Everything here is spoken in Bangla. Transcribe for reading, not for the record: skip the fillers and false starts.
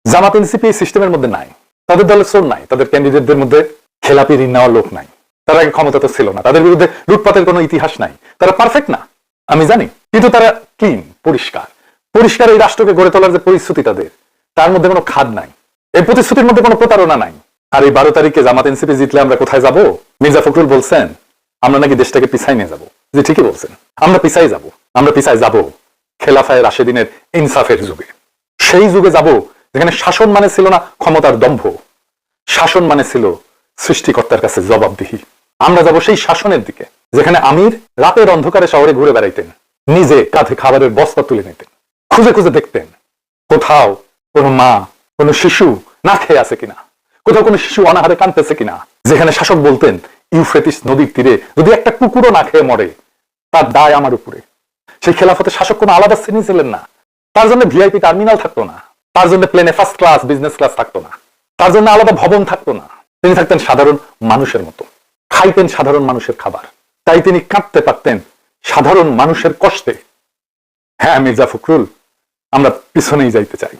জামাত এনসিপি এই সিস্টেমের মধ্যে নাই, তাদের দলের সোর নাই, তাদের ক্যান্ডিডেটদের মধ্যে খেলাপি ঋণ নেওয়ার লোক নাই, তারা আগে ক্ষমতা তো ছিল না, তাদের বিরুদ্ধে লুটপাতের কোনো ইতিহাস নাই, তারা পারফেক্ট না আমি জানি, কিন্তু তারা ক্লিন, পরিষ্কার পরিষ্কার এই রাষ্ট্রকে গড়ে তোলার যে প্রতিশ্রুতি তার মধ্যে কোনো খাদ নাই, এই প্রতিশ্রুতির মধ্যে কোনো প্রতারণা নাই। আর এই 12 তারিখে জামাত এনসিপি জিতলে আমরা কোথায় যাব? মির্জা ফখরুল বলছেন আমরা নাকি দেশটাকে পিছাই নিয়ে যাব। যে ঠিকই বলছেন, আমরা পিছাই যাব, আমরা পিছাই যাব খেলাফায়ে রাশেদিনের ইনসাফের যুগে। সেই যুগে যাব যেখানে শাসন মানে ছিল না ক্ষমতার দম্ভ, শাসন মানে ছিল সৃষ্টিকর্তার কাছে জবাবদিহি। আমরা যাব সেই শাসনের দিকে যেখানে আমির রাতের অন্ধকারে শহরে ঘুরে বেড়াইতেন, নিজে কাঁধে খাবারের বস্তা তুলে নিতেন, খুঁজে খুঁজে দেখতেন কোথাও কোনো মা, কোনো শিশু না খেয়ে আছে কিনা, কোথাও কোনো শিশু অনাহারে কাঁদতেছে কিনা। যেখানে শাসক বলতেন ইউফ্রেটিস নদীর তীরে যদি একটা কুকুরও না খেয়ে মরে তার দায় আমার উপরে। সেই খেলাফতে শাসক কোনো আলাদা শ্রেণী ছিলেন না, তার জন্য ভিআইপি টার্মিনাল থাকতো না, তার জন্য প্লেনে ফার্স্ট ক্লাস বিজনেস ক্লাস থাকতো না, তার জন্য আলাদা ভবন থাকতো না। তিনি থাকতেন সাধারণ মানুষের মতো, খাইতেন সাধারণ মানুষের খাবার, তাই তিনি কাঁদতে পারতেন সাধারণ মানুষের কষ্টে। হ্যাঁ মির্জা ফখরুল, আমরা পিছনেই যাইতে চাই।